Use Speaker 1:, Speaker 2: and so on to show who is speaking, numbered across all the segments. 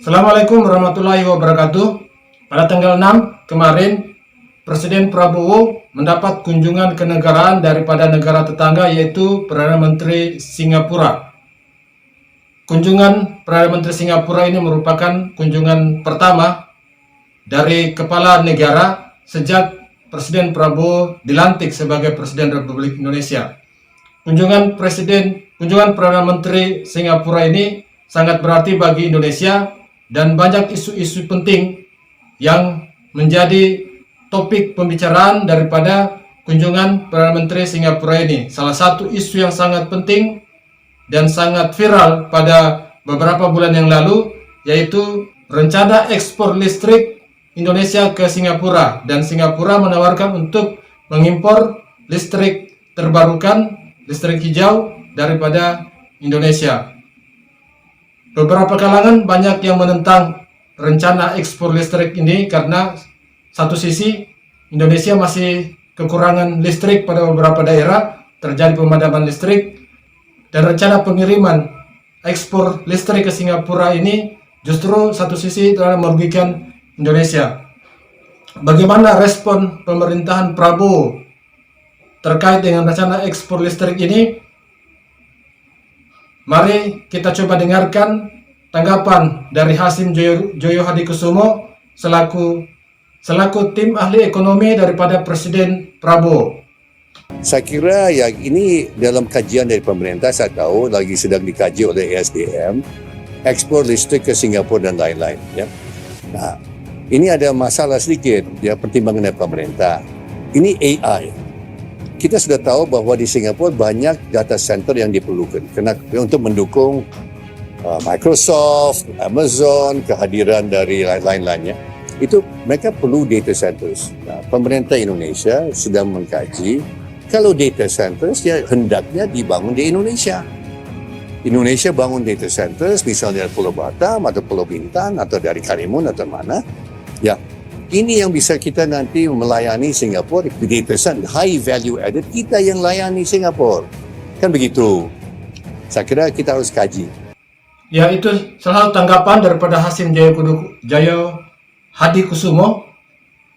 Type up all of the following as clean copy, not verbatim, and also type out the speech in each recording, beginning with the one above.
Speaker 1: Assalamualaikum warahmatullahi wabarakatuh. Pada tanggal 6 kemarin, Presiden Prabowo mendapat kunjungan kenegaraan daripada negara tetangga, yaitu Perdana Menteri Singapura. Kunjungan Perdana Menteri Singapura ini merupakan kunjungan pertama dari kepala negara sejak Presiden Prabowo dilantik sebagai Presiden Republik Indonesia. Kunjungan Perdana Menteri Singapura ini sangat berarti bagi Indonesia dan banyak isu-isu penting yang menjadi topik pembicaraan daripada kunjungan Perdana Menteri Singapura ini. Salah satu isu yang sangat penting dan sangat viral pada beberapa bulan yang lalu yaitu rencana ekspor listrik Indonesia ke Singapura, dan Singapura menawarkan untuk mengimpor listrik terbarukan, listrik hijau daripada Indonesia. Beberapa kalangan banyak yang menentang rencana ekspor listrik ini karena satu sisi Indonesia masih kekurangan listrik pada beberapa daerah, terjadi pemadaman listrik, dan rencana pengiriman ekspor listrik ke Singapura ini justru satu sisi telah merugikan Indonesia. Bagaimana respon pemerintahan Prabowo terkait dengan rencana ekspor listrik ini? Mari kita coba dengarkan tanggapan dari Hasim Joyo Hadikusumo selaku tim ahli ekonomi daripada Presiden Prabowo.
Speaker 2: Saya kira yang ini dalam kajian dari pemerintah, saya tahu lagi sedang dikaji oleh ESDM, ekspor listrik ke Singapura dan lain-lain. Ya. Nah, ini ada masalah sedikit, ya, pertimbangan dari pemerintah. Ini AI. Kita sudah tahu bahwa di Singapura banyak data center yang diperlukan untuk mendukung Microsoft, Amazon, kehadiran dari lain-lainnya. Itu mereka perlu data centers. Nah, pemerintah Indonesia sedang mengkaji kalau data centers ya hendaknya dibangun di Indonesia. Indonesia bangun data centers misalnya dari Pulau Batam atau Pulau Bintan atau dari Karimun atau mana. Ya, ini yang bisa kita nanti melayani Singapura, data center high value added, kita yang layani Singapura. Kan begitu. Saya kira kita harus kaji.
Speaker 1: Ya, itu salah satu tanggapan daripada Hasim Joyo Hadikusumo,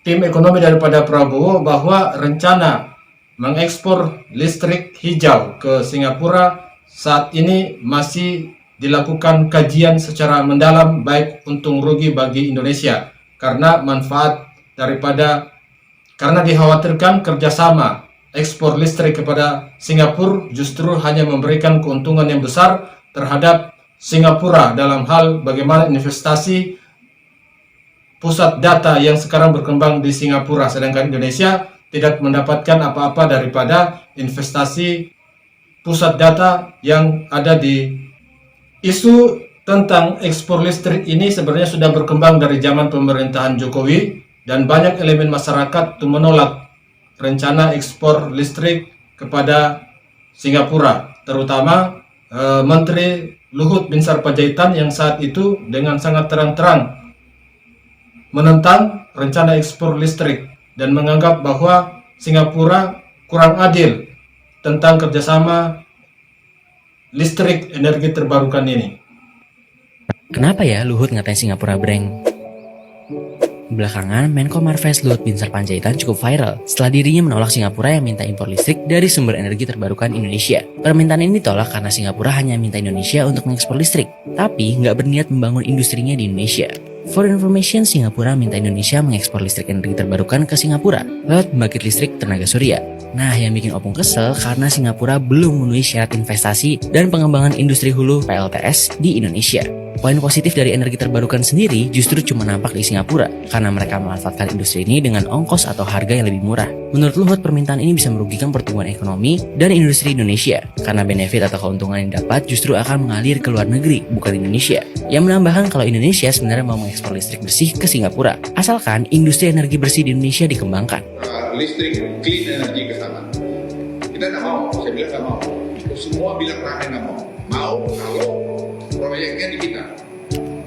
Speaker 1: tim ekonomi daripada Prabowo, bahwa rencana mengekspor listrik hijau ke Singapura saat ini masih dilakukan kajian secara mendalam, baik untung rugi bagi Indonesia, karena karena dikhawatirkan kerjasama ekspor listrik kepada Singapura justru hanya memberikan keuntungan yang besar terhadap Singapura dalam hal bagaimana investasi pusat data yang sekarang berkembang di Singapura, sedangkan Indonesia tidak mendapatkan apa-apa daripada investasi pusat data yang ada di. Isu tentang ekspor listrik ini sebenarnya sudah berkembang dari zaman pemerintahan Jokowi, dan banyak elemen masyarakat itu menolak rencana ekspor listrik kepada Singapura, terutama Menteri Luhut Binsar Panjaitan yang saat itu dengan sangat terang-terang menentang rencana ekspor listrik dan menganggap bahwa Singapura kurang adil tentang kerjasama listrik energi terbarukan ini.
Speaker 3: Kenapa ya Luhut ngatain Singapura breng? Belakangan, Menko Marves Luhut Binsar Panjaitan cukup viral setelah dirinya menolak Singapura yang minta impor listrik dari sumber energi terbarukan Indonesia. Permintaan ini ditolak karena Singapura hanya minta Indonesia untuk mengekspor listrik, tapi nggak berniat membangun industrinya di Indonesia. For information, Singapura minta Indonesia mengekspor listrik energi terbarukan ke Singapura lewat pembangkit listrik tenaga surya. Nah, yang bikin Opung kesel karena Singapura belum memenuhi syarat investasi dan pengembangan industri hulu PLTS di Indonesia. Poin positif dari energi terbarukan sendiri justru cuma nampak di Singapura karena mereka memanfaatkan industri ini dengan ongkos atau harga yang lebih murah. Menurut Luhut, permintaan ini bisa merugikan pertumbuhan ekonomi dan industri Indonesia karena benefit atau keuntungan yang dapat justru akan mengalir ke luar negeri, bukan Indonesia. Yang menambahkan kalau Indonesia sebenarnya mau mengekspor listrik bersih ke Singapura, asalkan industri energi bersih di Indonesia dikembangkan.
Speaker 4: Listrik clean energy ke sana. Kita nggak mau, saya bilang nggak mau. Semua bilang ramai nggak mau. Mau kalau proyeknya di kita.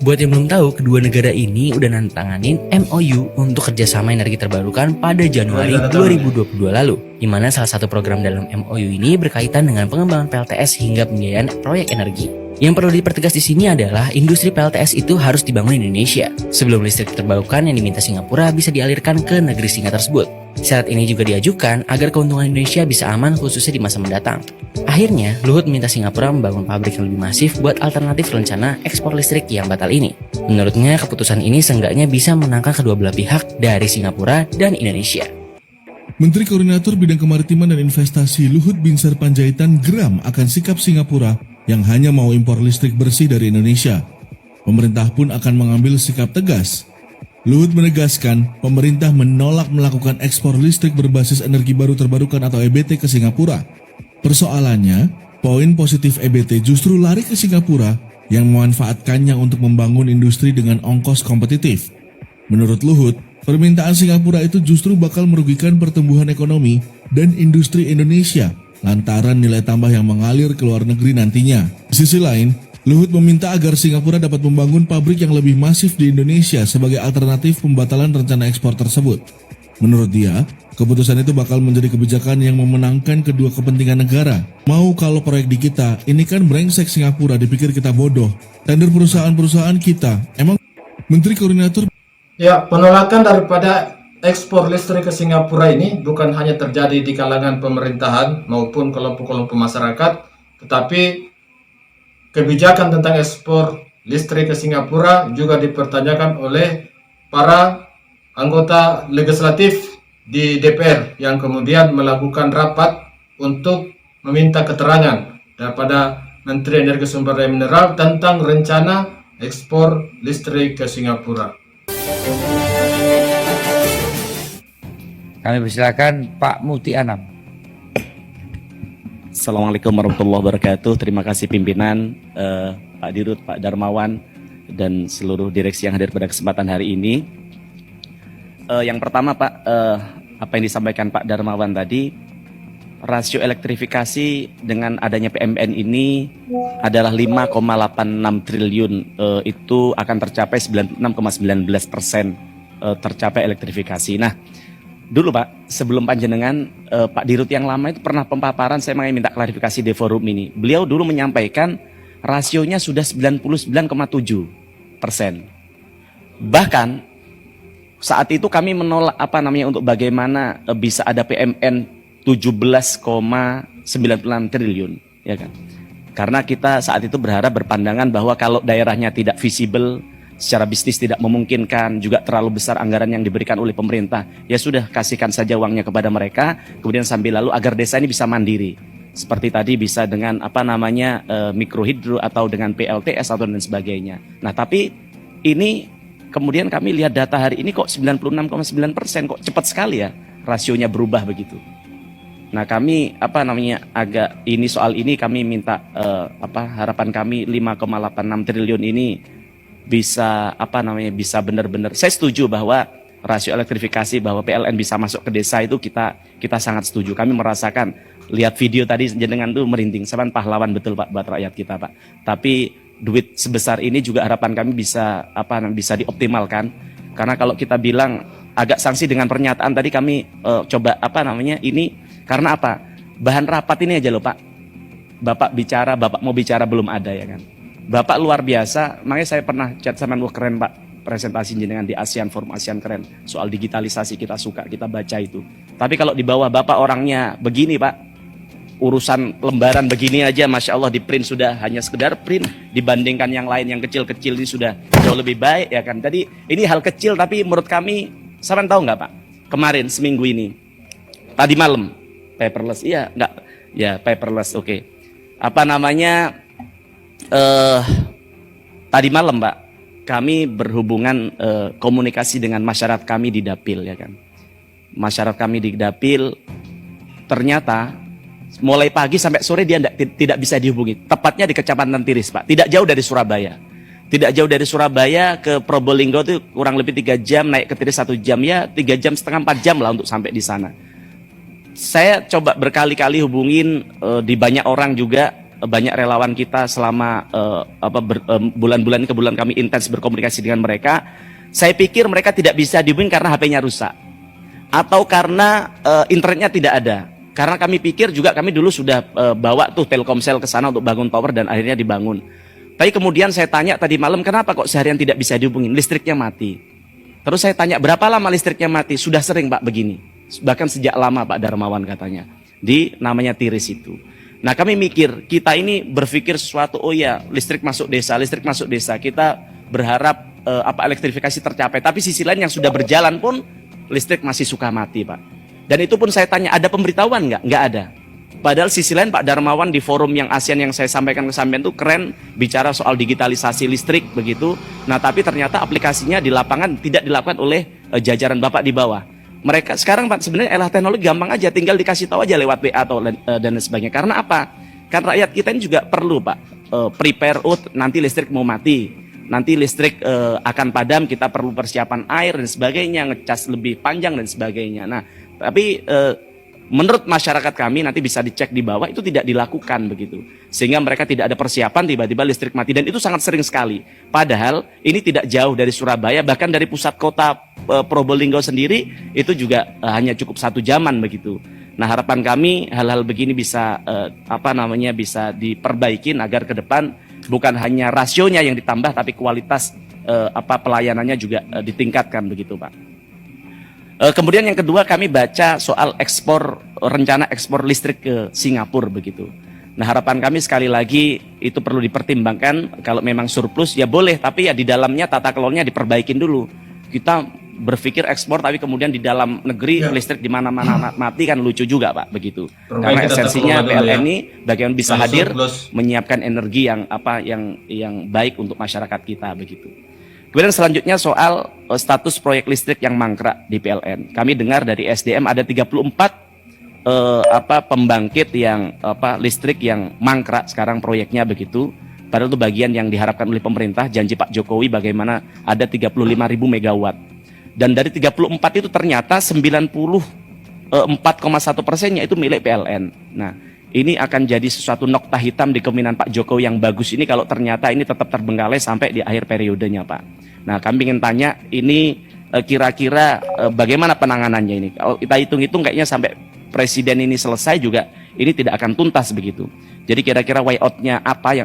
Speaker 3: Buat yang belum tahu, kedua negara ini udah nantanganin MOU untuk kerjasama energi terbarukan pada Januari 2022 lalu, di mana salah satu program dalam MOU ini berkaitan dengan pengembangan PLTS hingga pembiayaan proyek energi. Yang perlu dipertegas di sini adalah industri PLTS itu harus dibangun di Indonesia sebelum listrik terbarukan yang diminta Singapura bisa dialirkan ke negeri singa tersebut. Syarat ini juga diajukan agar keuntungan Indonesia bisa aman khususnya di masa mendatang. Akhirnya, Luhut minta Singapura membangun pabrik yang lebih masif buat alternatif rencana ekspor listrik yang batal ini. Menurutnya, keputusan ini seenggaknya bisa menangkan kedua belah pihak dari Singapura dan Indonesia.
Speaker 5: Menteri Koordinator Bidang Kemaritiman dan Investasi Luhut Binsar Panjaitan geram akan sikap Singapura yang hanya mau impor listrik bersih dari Indonesia. Pemerintah pun akan mengambil sikap tegas. Luhut menegaskan pemerintah menolak melakukan ekspor listrik berbasis energi baru terbarukan atau EBT ke Singapura. Persoalannya, poin positif EBT justru lari ke Singapura yang memanfaatkannya untuk membangun industri dengan ongkos kompetitif. Menurut Luhut, permintaan Singapura itu justru bakal merugikan pertumbuhan ekonomi dan industri Indonesia lantaran nilai tambah yang mengalir ke luar negeri nantinya. Di sisi lain, Luhut meminta agar Singapura dapat membangun pabrik yang lebih masif di Indonesia sebagai alternatif pembatalan rencana ekspor tersebut. Menurut dia, keputusan itu bakal menjadi kebijakan yang memenangkan kedua kepentingan negara. Mau kalau proyek di kita, ini kan brengsek Singapura, dipikir kita bodoh. Tender perusahaan-perusahaan kita, emang Menteri Koordinator.
Speaker 1: Ya, penolakan daripada ekspor listrik ke Singapura ini bukan hanya terjadi di kalangan pemerintahan maupun kelompok-kelompok masyarakat, tetapi kebijakan tentang ekspor listrik ke Singapura juga dipertanyakan oleh para anggota legislatif di DPR yang kemudian melakukan rapat untuk meminta keterangan daripada Menteri Energi Sumber Daya Mineral tentang rencana ekspor listrik ke Singapura.
Speaker 6: Kami persilakan Pak Muti Anam.
Speaker 7: Assalamualaikum warahmatullahi wabarakatuh. Terima kasih pimpinan, Pak Dirut, Pak Darmawan, dan seluruh direksi yang hadir pada kesempatan hari ini. Yang pertama Pak, apa yang disampaikan Pak Darmawan tadi, rasio elektrifikasi dengan adanya PMN ini adalah 5,86 triliun, itu akan tercapai 96,19% tercapai elektrifikasi. Nah, dulu Pak, sebelum panjenengan, Pak Dirut yang lama itu pernah pemaparan, saya makanya minta klarifikasi di forum ini. Beliau dulu menyampaikan rasionya sudah 99,7%. Bahkan saat itu kami menolak untuk bagaimana bisa ada PMN 17,96 triliun, ya kan? Karena kita saat itu berpandangan bahwa kalau daerahnya tidak visible, secara bisnis tidak memungkinkan, juga terlalu besar anggaran yang diberikan oleh pemerintah, ya sudah kasihkan saja uangnya kepada mereka, kemudian sambil lalu agar desa ini bisa mandiri. Seperti tadi bisa dengan mikrohidro atau dengan PLTS atau dan sebagainya. Nah, tapi ini kemudian kami lihat data hari ini kok 96,9%, kok cepat sekali ya rasionya berubah begitu. Nah, kami soal ini kami minta harapan kami 5,86 triliun ini bisa bisa benar-benar, saya setuju bahwa rasio elektrifikasi, bahwa PLN bisa masuk ke desa itu kita sangat setuju. Kami merasakan, lihat video tadi jenengan tuh merinding, sebenarnya pahlawan betul Pak buat rakyat kita Pak. Tapi duit sebesar ini juga harapan kami bisa dioptimalkan, karena kalau kita bilang agak sanksi dengan pernyataan tadi kami coba ini karena apa? Bahan rapat ini aja loh Pak. Bapak mau bicara belum ada ya kan. Bapak luar biasa, makanya saya pernah chat sama lu, keren Pak presentasi jenengan di ASEAN, Forum ASEAN keren. Soal digitalisasi kita suka, kita baca itu. Tapi kalau di bawah Bapak orangnya begini Pak, urusan lembaran begini aja Masya Allah di print sudah hanya sekedar print, dibandingkan yang lain yang kecil-kecil ini sudah jauh lebih baik ya kan. Tadi ini hal kecil tapi menurut kami, sampean tahu nggak Pak? Kemarin seminggu ini, tadi malam, paperless, iya nggak? Ya paperless, oke. Tadi malam Pak, kami berhubungan komunikasi dengan masyarakat kami di Dapil ya kan. Masyarakat kami di Dapil ternyata mulai pagi sampai sore dia tidak bisa dihubungi. Tepatnya di Kecamatan Tiris Pak, tidak jauh dari Surabaya. Tidak jauh dari Surabaya ke Probolinggo itu kurang lebih 3 jam, naik ke Tiris 1 jam, ya 3,5 jam 4 jam lah untuk sampai di sana. Saya coba berkali-kali hubungin di banyak orang juga, banyak relawan kita selama bulan-bulan ke bulan kami intens berkomunikasi dengan mereka. Saya pikir mereka tidak bisa dihubungi karena HP-nya rusak atau karena internetnya tidak ada. Karena kami pikir juga, kami dulu sudah bawa tuh Telkomsel ke sana untuk bangun tower dan akhirnya dibangun. Tapi kemudian saya tanya tadi malam, kenapa kok seharian tidak bisa dihubungin? Listriknya mati. Terus saya tanya, berapa lama listriknya mati? Sudah sering Pak begini. Bahkan sejak lama Pak Darmawan katanya. Di namanya Tiris itu. Nah kami mikir, kita ini berpikir sesuatu, oh ya listrik masuk desa. Kita berharap elektrifikasi tercapai. Tapi sisi lain yang sudah berjalan pun, listrik masih suka mati Pak. Dan itu pun saya tanya, ada pemberitahuan nggak? Nggak ada. Padahal sisi lain Pak Darmawan di forum yang ASEAN yang saya sampaikan ke sampean itu keren, bicara soal digitalisasi listrik begitu. Nah tapi ternyata aplikasinya di lapangan tidak dilakukan oleh jajaran Bapak di bawah. Mereka sekarang Pak sebenarnya teknologi gampang aja, tinggal dikasih tahu aja lewat WA atau dan sebagainya. Karena apa? Kan rakyat kita ini juga perlu Pak prepare, nanti listrik mau mati, nanti listrik akan padam, kita perlu persiapan air dan sebagainya, ngecas lebih panjang dan sebagainya. Nah tapi menurut masyarakat kami nanti bisa dicek di bawah itu tidak dilakukan begitu, sehingga mereka tidak ada persiapan, tiba-tiba listrik mati, dan itu sangat sering sekali. Padahal ini tidak jauh dari Surabaya, bahkan dari pusat kota Probolinggo sendiri itu juga hanya cukup 1 jaman begitu. Nah harapan kami hal-hal begini bisa bisa diperbaikin agar ke depan bukan hanya rasionya yang ditambah, tapi kualitas pelayanannya juga ditingkatkan begitu Pak. Kemudian yang kedua kami baca soal rencana ekspor listrik ke Singapura begitu. Nah harapan kami sekali lagi itu perlu dipertimbangkan, kalau memang surplus ya boleh, tapi ya di dalamnya tata kelolanya diperbaikin dulu. Kita berpikir ekspor tapi kemudian di dalam negeri listrik di mana-mana mati, kan lucu juga Pak begitu. Karena esensinya PLN ini bagaimana bisa hadir menyiapkan energi yang yang baik untuk masyarakat kita begitu. Kemudian selanjutnya soal status proyek listrik yang mangkrak di PLN. Kami dengar dari SDM ada 34 pembangkit yang listrik yang mangkrak sekarang proyeknya begitu. Padahal itu bagian yang diharapkan oleh pemerintah, janji Pak Jokowi bagaimana ada 35.000 megawatt. Dan dari 34 itu ternyata 94,1%-nya itu milik PLN. Nah, ini akan jadi sesuatu nokta hitam di kepemimpinan Pak Jokowi yang bagus ini kalau ternyata ini tetap terbengkalai sampai di akhir periodenya Pak. Nah kami ingin tanya, ini kira-kira bagaimana penanganannya ini? Kalau kita hitung-hitung kayaknya sampai presiden ini selesai juga ini tidak akan tuntas begitu. Jadi kira-kira way out-nya apa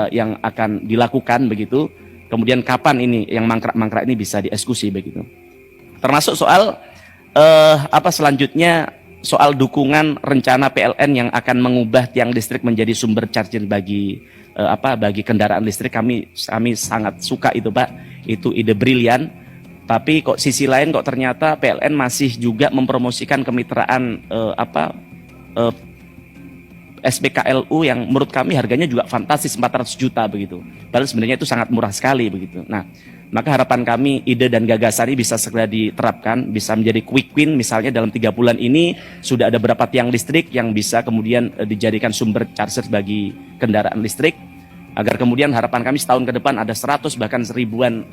Speaker 7: yang akan dilakukan begitu. Kemudian kapan ini yang mangkrak-mangkrak ini bisa dieksekusi begitu. Termasuk soal selanjutnya soal dukungan rencana PLN yang akan mengubah tiang listrik menjadi sumber charger bagi kendaraan listrik. Kami sangat suka itu Pak. Itu ide brilian. Tapi kok sisi lain kok ternyata PLN masih juga mempromosikan kemitraan SPKLU yang menurut kami harganya juga fantastis, 400 juta begitu. Padahal sebenarnya itu sangat murah sekali begitu. Nah, maka harapan kami ide dan gagasan ini bisa segera diterapkan, bisa menjadi quick win. Misalnya dalam 3 bulan ini sudah ada berapa tiang listrik yang bisa kemudian dijadikan sumber charger bagi kendaraan listrik, agar kemudian harapan kami setahun ke depan ada 100 bahkan 1000-an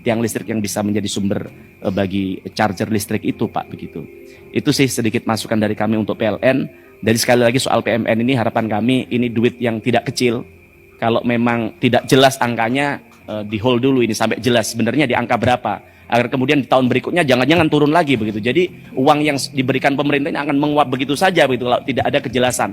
Speaker 7: tiang listrik yang bisa menjadi sumber bagi charger listrik itu Pak begitu. Itu sih sedikit masukan dari kami untuk PLN. Dari sekali lagi soal PMN ini harapan kami ini duit yang tidak kecil. Kalau memang tidak jelas angkanya, di hold dulu ini sampai jelas sebenarnya di angka berapa, agar kemudian di tahun berikutnya jangan-jangan turun lagi begitu. Jadi uang yang diberikan pemerintah ini akan menguap begitu saja begitu kalau tidak ada kejelasan.